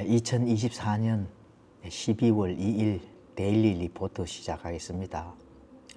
2024년 12월 2일 데일리 리포트 시작하겠습니다.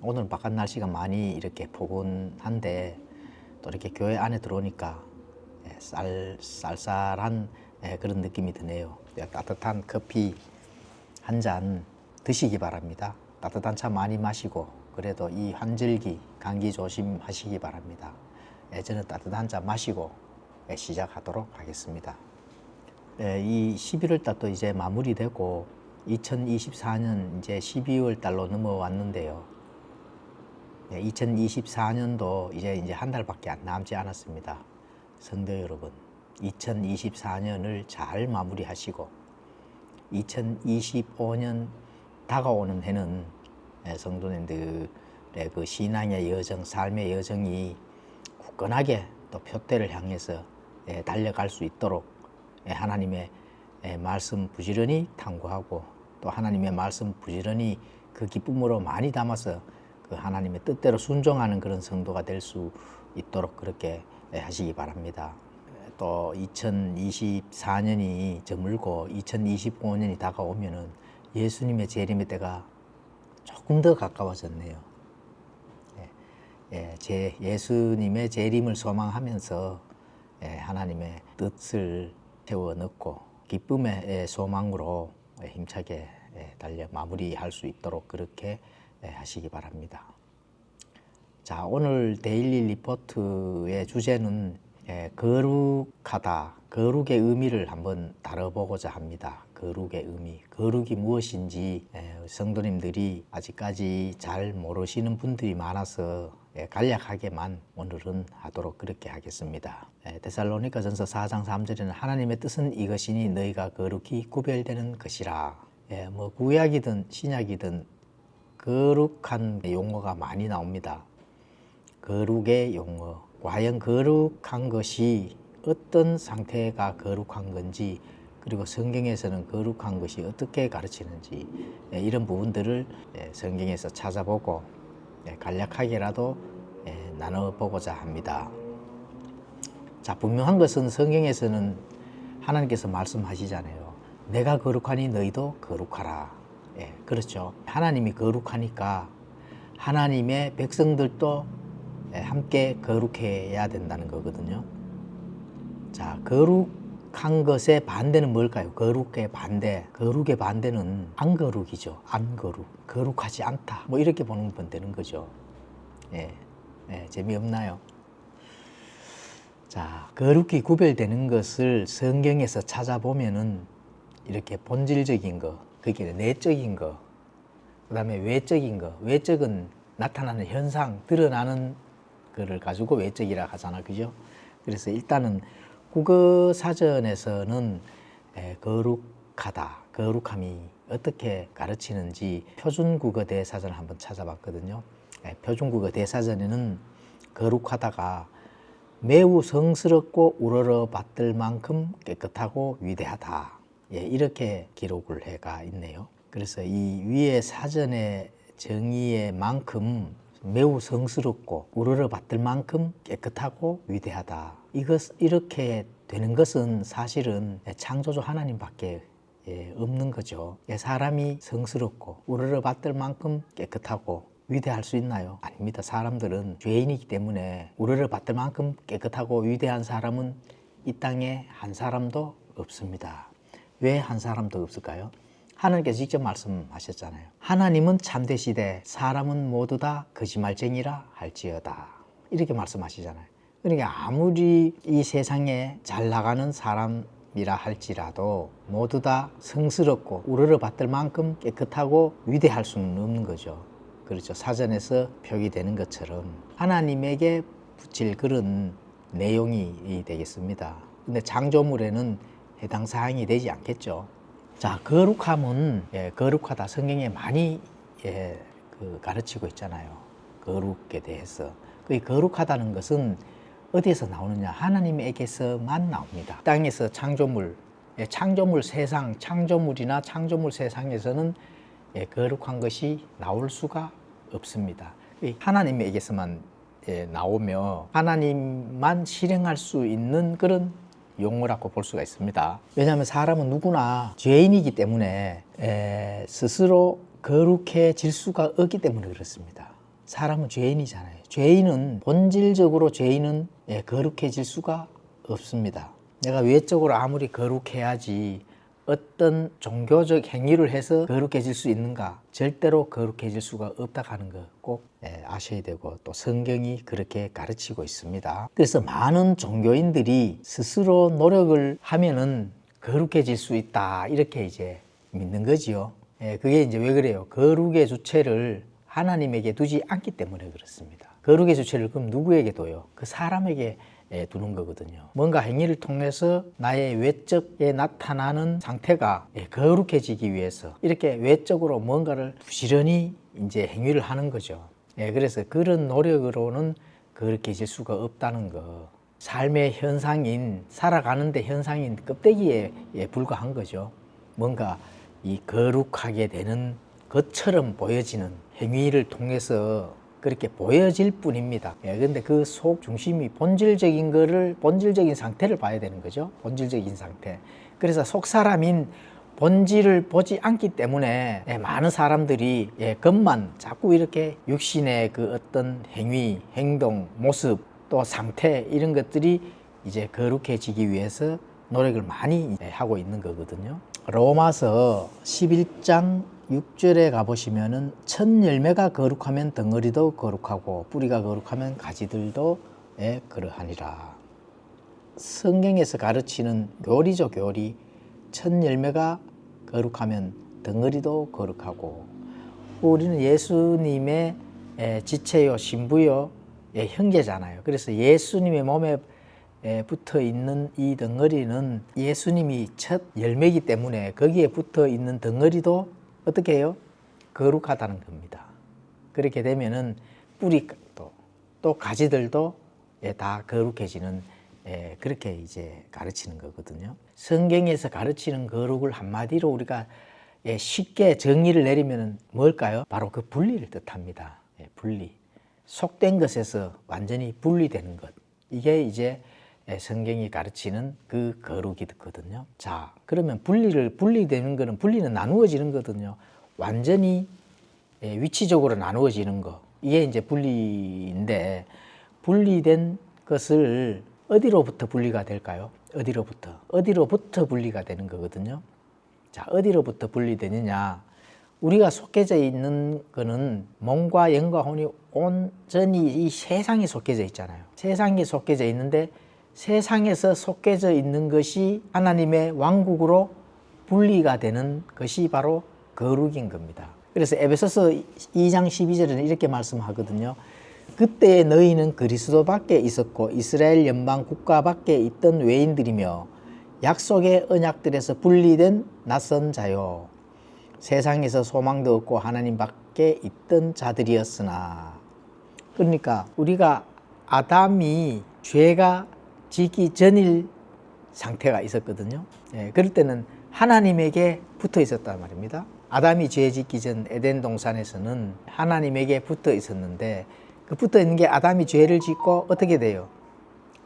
오늘 바깥 날씨가 많이 이렇게 포근한데 또 이렇게 교회 안에 들어오니까 쌀쌀한 그런 느낌이 드네요. 따뜻한 커피 한 잔 드시기 바랍니다. 따뜻한 차 많이 마시고 그래도 이 환절기 감기 조심하시기 바랍니다. 저는 따뜻한 차 마시고 시작하도록 하겠습니다. 이 11월 달도 이제 마무리되고 2024년 이제 12월 달로 넘어왔는데요. 2024년도 이제 한 달밖에 남지 않았습니다. 성도 여러분, 2024년을 잘 마무리하시고 2025년 다가오는 해는 성도님들의 그 신앙의 여정, 삶의 여정이 굳건하게 또 표대를 향해서 달려갈 수 있도록 하나님의 말씀 부지런히 탐구하고 또 하나님의 말씀 부지런히 그 기쁨으로 많이 담아서 그 하나님의 뜻대로 순종하는 그런 성도가 될 수 있도록 그렇게 하시기 바랍니다. 또 2024년이 저물고 2025년이 다가오면은 예수님의 재림의 때가 조금 더 가까워졌네요. 예수님의 재림을 소망하면서 하나님의 뜻을 채워 넣고 기쁨의 소망으로 힘차게 달려 마무리할 수 있도록 그렇게 하시기 바랍니다. 자, 오늘 데일리 리포트의 주제는 거룩하다, 거룩의 의미를 한번 다뤄보고자 합니다. 거룩의 의미, 거룩이 무엇인지 성도님들이 아직까지 잘 모르시는 분들이 많아서 간략하게만 오늘은 하도록 그렇게 하겠습니다. 데살로니가전서 4장 3절에는 하나님의 뜻은 이것이니 너희가 거룩히 구별되는 것이라. 뭐 구약이든 신약이든 거룩한 용어가 많이 나옵니다. 거룩의 용어, 과연 거룩한 것이 어떤 상태가 거룩한 건지, 그리고 성경에서는 거룩한 것이 어떻게 가르치는지 이런 부분들을 성경에서 찾아보고 간략하게라도 나눠보고자 합니다. 자, 분명한 것은 성경에서는 하나님께서 말씀하시잖아요. 내가 거룩하니 너희도 거룩하라. 그렇죠. 하나님이 거룩하니까 하나님의 백성들도 함께 거룩해야 된다는 거거든요. 자, 거룩한 것의 반대는 뭘까요? 거룩의 반대. 거룩의 반대는 안 거룩이죠. 안 거룩. 거룩하지 않다. 뭐 이렇게 보는 건 되는 거죠. 재미없나요? 자, 거룩히 구별되는 것을 성경에서 찾아보면은 이렇게 본질적인 거, 그게 내적인 거, 그 다음에 외적인 거. 외적은 나타나는 현상, 드러나는 거를 가지고 외적이라 하잖아, 그죠? 그래서 일단은 국어 사전에서는 거룩하다, 거룩함이 어떻게 가르치는지 표준 국어 대사전을 한번 찾아봤거든요. 표준 국어 대사전에는 거룩하다가 매우 성스럽고 우러러 받들 만큼 깨끗하고 위대하다, 이렇게 기록을 해가 있네요. 그래서 이 위의 사전의 정의의 만큼 매우 성스럽고 우러러 받들 만큼 깨끗하고 위대하다, 이렇게 되는 것은 사실은 창조주 하나님밖에 없는 거죠. 사람이 성스럽고 우러러 받들 만큼 깨끗하고 위대할 수 있나요? 아닙니다. 사람들은 죄인이기 때문에 우러러 받들 만큼 깨끗하고 위대한 사람은 이 땅에 한 사람도 없습니다. 왜 한 사람도 없을까요? 하나님께서 직접 말씀하셨잖아요. 하나님은 참되시되 사람은 모두 다 거짓말쟁이라 할지어다, 이렇게 말씀하시잖아요. 그러니까 아무리 이 세상에 잘 나가는 사람이라 할지라도 모두 다 성스럽고 우러러 받들 만큼 깨끗하고 위대할 수는 없는 거죠. 그렇죠. 사전에서 표기되는 것처럼 하나님에게 붙일 그런 내용이 되겠습니다. 근데 창조물에는 해당 사항이 되지 않겠죠. 자, 거룩함은 거룩하다, 성경에 많이 가르치고 있잖아요. 거룩에 대해서. 그 거룩하다는 것은 어디에서 나오느냐? 하나님에게서만 나옵니다. 땅에서 창조물 세상, 창조물이나 창조물 세상에서는 거룩한 것이 나올 수가 없습니다. 하나님에게서만 나오며 하나님만 실행할 수 있는 그런 용어라고 볼 수가 있습니다. 왜냐하면 사람은 누구나 죄인이기 때문에 스스로 거룩해질 수가 없기 때문에 그렇습니다. 사람은 죄인이잖아요. 죄인은 본질적으로 죄인은 거룩해질 수가 없습니다. 내가 외적으로 아무리 거룩해야지 어떤 종교적 행위를 해서 거룩해질 수 있는가? 절대로 거룩해질 수가 없다 하는 거 꼭 아셔야 되고, 또 성경이 그렇게 가르치고 있습니다. 그래서 많은 종교인들이 스스로 노력을 하면은 거룩해질 수 있다, 이렇게 이제 믿는 거지요. 그게 이제 왜 그래요? 거룩의 주체를 하나님에게 두지 않기 때문에 그렇습니다. 거룩의 주체를 그럼 누구에게 둬요? 그 사람에게 두는 거거든요. 뭔가 행위를 통해서 나의 외적에 나타나는 상태가 거룩해지기 위해서 이렇게 외적으로 뭔가를 부지런히 이제 행위를 하는 거죠. 그래서 그런 노력으로는 거룩해질 수가 없다는 거. 삶의 현상인, 살아가는데 현상인 껍데기에 불과한 거죠. 뭔가 이 거룩하게 되는 것처럼 보여지는 행위를 통해서 그렇게 보여질 뿐입니다. 그런데 그 속 중심이 본질적인 상태를 봐야 되는 거죠. 본질적인 상태. 그래서 속 사람인 본질을 보지 않기 때문에 많은 사람들이 겉만 자꾸 이렇게 육신의 그 어떤 행위, 행동, 모습, 또 상태, 이런 것들이 이제 거룩해지기 위해서 노력을 많이 하고 있는 거거든요. 로마서 11장 6절에 가보시면은 첫 열매가 거룩하면 덩어리도 거룩하고 뿌리가 거룩하면 가지들도 그러하니라. 성경에서 가르치는 교리죠, 교리. 첫 열매가 거룩하면 덩어리도 거룩하고, 우리는 예수님의 지체요, 신부요, 형제잖아요. 그래서 예수님의 몸에 붙어 있는 이 덩어리는 예수님이 첫 열매이기 때문에 거기에 붙어 있는 덩어리도 어떻게 해요? 거룩하다는 겁니다. 그렇게 되면은 뿌리도 또 가지들도 다 거룩해지는, 그렇게 이제 가르치는 거거든요. 성경에서 가르치는 거룩을 한마디로 우리가 쉽게 정의를 내리면 뭘까요? 바로 그 분리를 뜻합니다. 분리. 속된 것에서 완전히 분리되는 것. 이게 이제 성경이 가르치는 그 거룩이거든요. 자, 그러면 분리되는 거는, 분리는 나누어지는 거거든요. 완전히 위치적으로 나누어지는 거. 이게 이제 분리인데, 분리된 것을 어디로부터 분리가 될까요? 어디로부터 분리가 되는 거거든요. 자, 어디로부터 분리되느냐? 우리가 속해져 있는 거는 몸과 영과 혼이 온전히 이 세상에 속해져 있잖아요. 세상에 속해져 있는데, 세상에서 속해져 있는 것이 하나님의 왕국으로 분리가 되는 것이 바로 거룩인 겁니다. 그래서 에베소서 2장 12절에는 이렇게 말씀하거든요. 그때 너희는 그리스도 밖에 있었고 이스라엘 연방 국가 밖에 있던 외인들이며 약속의 언약들에서 분리된 낯선 자요, 세상에서 소망도 없고 하나님 밖에 있던 자들이었으나. 그러니까 우리가 아담이 죄가 지기 전일 상태가 있었거든요. 그럴 때는 하나님에게 붙어 있었단 말입니다. 아담이 죄 짓기 전 에덴 동산에서는 하나님에게 붙어 있었는데, 그 붙어 있는 게 아담이 죄를 짓고 어떻게 돼요?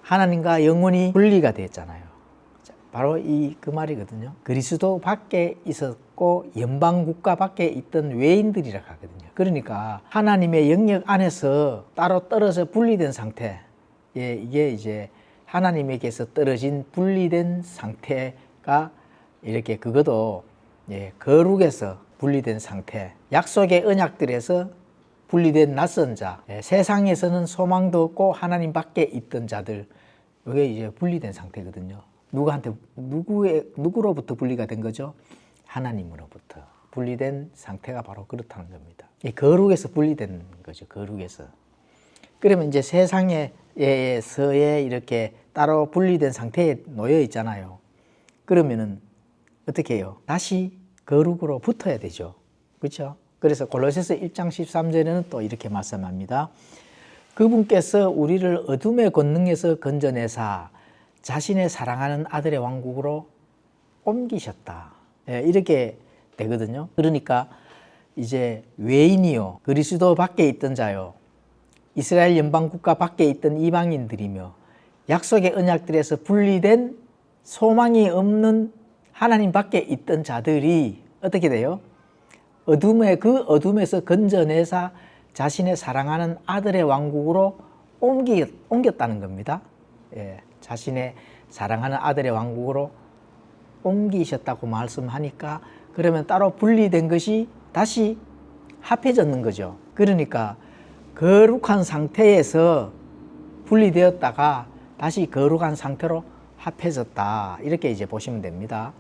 하나님과 영원히 분리가 됐잖아요. 바로 그 말이거든요. 그리스도 밖에 있었고 연방 국가 밖에 있던 외인들이라고 하거든요. 그러니까 하나님의 영역 안에서 따로 떨어져 분리된 상태. 이게 이제 하나님에게서 떨어진 분리된 상태가 이렇게, 그것도 거룩에서 분리된 상태, 약속의 언약들에서 분리된 낯선 자, 세상에서는 소망도 없고 하나님 밖에 있던 자들, 이게 이제 분리된 상태거든요. 누구로부터 분리가 된 거죠? 하나님으로부터 분리된 상태가 바로 그렇다는 겁니다. 거룩에서 분리된 거죠. 거룩에서. 그러면 이제 세상에서의 이렇게 따로 분리된 상태에 놓여 있잖아요. 그러면은 어떻게 해요? 다시 거룩으로 붙어야 되죠. 그렇죠? 그래서 골로새서 1장 13절에는 또 이렇게 말씀합니다. 그분께서 우리를 어둠의 권능에서 건져내사 자신의 사랑하는 아들의 왕국으로 옮기셨다. 이렇게 되거든요. 그러니까 이제 외인이요, 그리스도 밖에 있던 자요, 이스라엘 연방 국가 밖에 있던 이방인들이며 약속의 언약들에서 분리된 소망이 없는 하나님 밖에 있던 자들이 어떻게 돼요? 그 어둠에서 건져내사 자신의 사랑하는 아들의 왕국으로 옮겼다는 겁니다. 예, 자신의 사랑하는 아들의 왕국으로 옮기셨다고 말씀하니까 그러면 따로 분리된 것이 다시 합해졌는 거죠. 그러니까 거룩한 상태에서 분리되었다가 다시 거룩한 상태로 합해졌다. 이렇게 이제 보시면 됩니다.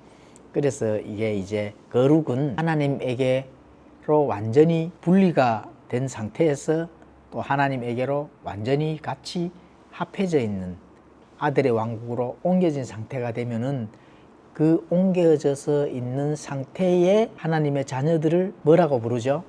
그래서 이게 이제 거룩은 하나님에게로 완전히 분리가 된 상태에서 또 하나님에게로 완전히 같이 합해져 있는 아들의 왕국으로 옮겨진 상태가 되면은 그 옮겨져서 있는 상태의 하나님의 자녀들을 뭐라고 부르죠?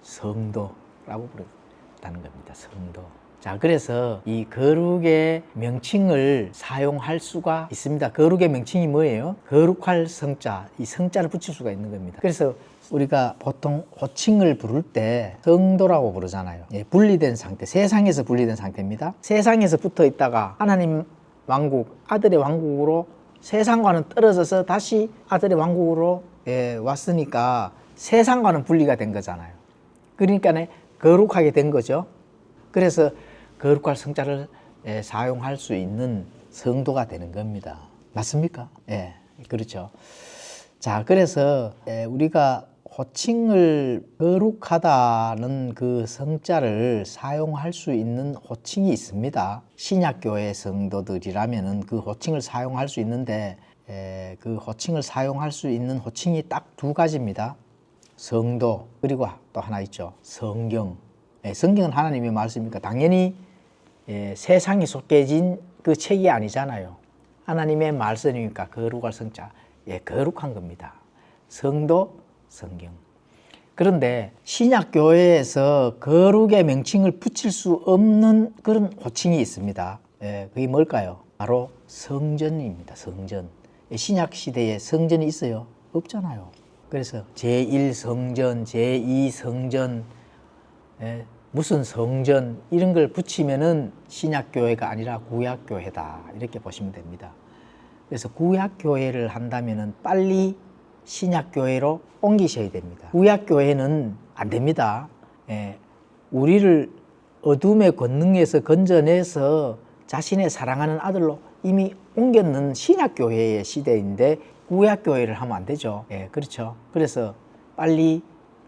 성도라고 부른다는 겁니다. 성도. 자, 그래서 이 거룩의 명칭을 사용할 수가 있습니다. 거룩의 명칭이 뭐예요? 거룩할 성자, 이 성자를 붙일 수가 있는 겁니다. 그래서 우리가 보통 호칭을 부를 때 성도라고 부르잖아요. 예, 분리된 상태, 세상에서 분리된 상태입니다. 세상에서 붙어 있다가 하나님 왕국, 아들의 왕국으로 세상과는 떨어져서 다시 아들의 왕국으로 왔으니까 세상과는 분리가 된 거잖아요. 그러니까 거룩하게 된 거죠. 그래서 거룩할 성자를 사용할 수 있는 성도가 되는 겁니다. 맞습니까? 예, 그렇죠. 자, 그래서 우리가 호칭을 거룩하다는 그 성자를 사용할 수 있는 호칭이 있습니다. 신약교회 성도들이라면은 그 호칭을 사용할 수 있는데 그 호칭을 사용할 수 있는 호칭이 딱 두 가지입니다. 성도, 그리고 또 하나 있죠. 성경. 성경은 하나님의 말씀이니까 당연히 세상에 속해진 그 책이 아니잖아요. 하나님의 말씀이니까 거룩할 성자, 거룩한 겁니다. 성도, 성경. 그런데 신약교회에서 거룩의 명칭을 붙일 수 없는 그런 호칭이 있습니다. 그게 뭘까요? 바로 성전입니다. 성전. 신약시대에 성전이 있어요? 없잖아요. 그래서 제1성전, 제2성전, 무슨 성전 이런 걸 붙이면은 신약교회가 아니라 구약교회다. 이렇게 보시면 됩니다. 그래서 구약교회를 한다면은 빨리 신약교회로 옮기셔야 됩니다. 구약교회는 안 됩니다. 우리를 어둠의 권능에서 건져내서 자신의 사랑하는 아들로 이미 옮겼는 신약교회의 시대인데 구약교회를 하면 안 되죠. 그렇죠. 그래서 빨리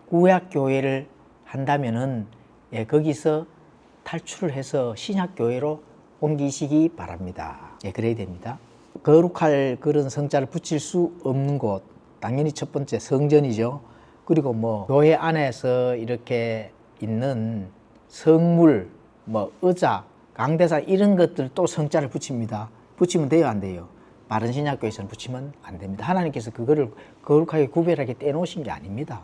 구약교회를 한다면은 거기서 탈출을 해서 신약교회로 옮기시기 바랍니다. 그래야 됩니다. 거룩할 그런 성자를 붙일 수 없는 곳, 당연히 첫 번째 성전이죠. 그리고 뭐 교회 안에서 이렇게 있는 성물, 뭐 의자, 강대상 이런 것들도 성자를 붙입니다. 붙이면 돼요, 안 돼요? 바른 신약교회에서는 붙이면 안 됩니다. 하나님께서 그거를 거룩하게 구별하게 떼놓으신 게 아닙니다.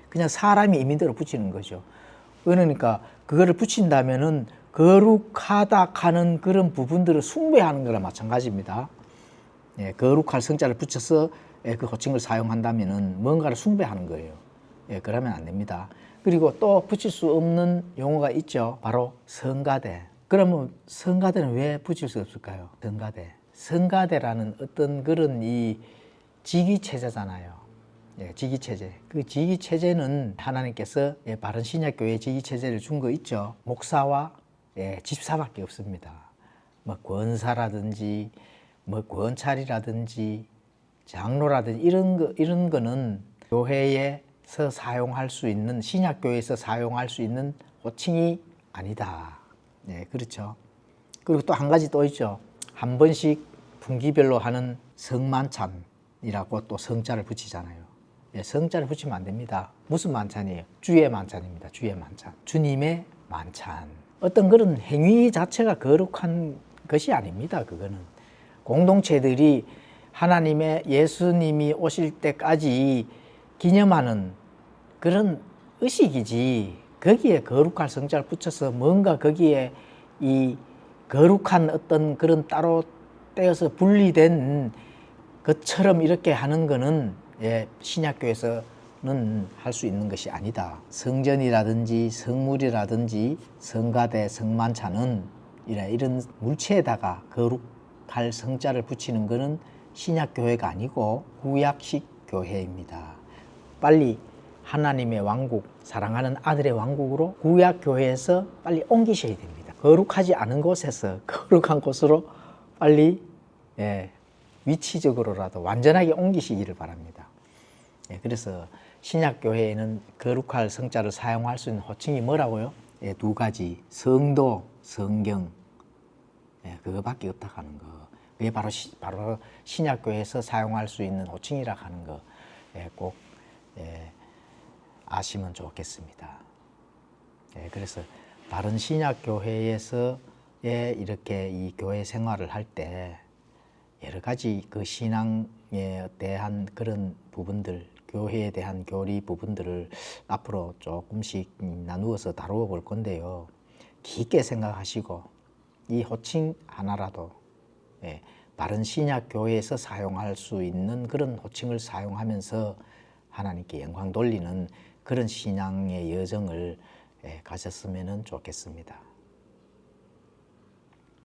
그냥 사람이 임의대로 붙이는 거죠. 그러니까 그거를 붙인다면은 거룩하다 하는 그런 부분들을 숭배하는 거랑 마찬가지입니다. 거룩할 성자를 붙여서 그 호칭을 사용한다면은 뭔가를 숭배하는 거예요. 그러면 안 됩니다. 그리고 또 붙일 수 없는 용어가 있죠. 바로 성가대. 그러면 성가대는 왜 붙일 수 없을까요? 성가대라는 어떤 그런 이 직위체제잖아요. 직위체제. 그 직위체제는 하나님께서 바른 신약교회에 직위체제를 준 거 있죠. 목사와 집사밖에 없습니다. 뭐 권사라든지 뭐 권찰이라든지 장로라든지 이런 거는 교회에서 사용할 수 있는, 신약교회에서 사용할 수 있는 호칭이 아니다. 그렇죠. 그리고 또 한 가지 또 있죠. 한 번씩 분기별로 하는 성만찬이라고 또 성자를 붙이잖아요. 성자를 붙이면 안 됩니다. 무슨 만찬이에요? 주의 만찬입니다. 주의 만찬. 주님의 만찬. 어떤 그런 행위 자체가 거룩한 것이 아닙니다. 그거는 공동체들이 하나님의 예수님이 오실 때까지 기념하는 그런 의식이지, 거기에 거룩할 성자를 붙여서 뭔가 거기에 이 거룩한 어떤 그런 따로 떼어서 분리된 것처럼 이렇게 하는 거는 신약교에서는 할 수 있는 것이 아니다. 성전이라든지 성물이라든지 성가대, 성만찬은 이런 물체에다가 거룩 거룩할 성자를 붙이는 것은 신약 교회가 아니고 구약식 교회입니다. 빨리 하나님의 왕국, 사랑하는 아들의 왕국으로 구약 교회에서 빨리 옮기셔야 됩니다. 거룩하지 않은 곳에서 거룩한 곳으로 빨리 위치적으로라도 완전하게 옮기시기를 바랍니다. 그래서 신약 교회에는 거룩할 성자를 사용할 수 있는 호칭이 뭐라고요? 두 가지, 성도, 성경. 그거밖에 없다 하는 거. 그게 바로 신약 교회에서 사용할 수 있는 호칭이라 하는 거. 꼭 아시면 좋겠습니다. 그래서 바른 신약 교회에서 이렇게 이 교회 생활을 할 때 여러 가지 그 신앙에 대한 그런 부분들, 교회에 대한 교리 부분들을 앞으로 조금씩 나누어서 다루어 볼 건데요. 깊게 생각하시고 이 호칭 하나라도 바른 신약 교회에서 사용할 수 있는 그런 호칭을 사용하면서 하나님께 영광 돌리는 그런 신앙의 여정을 가졌으면 좋겠습니다.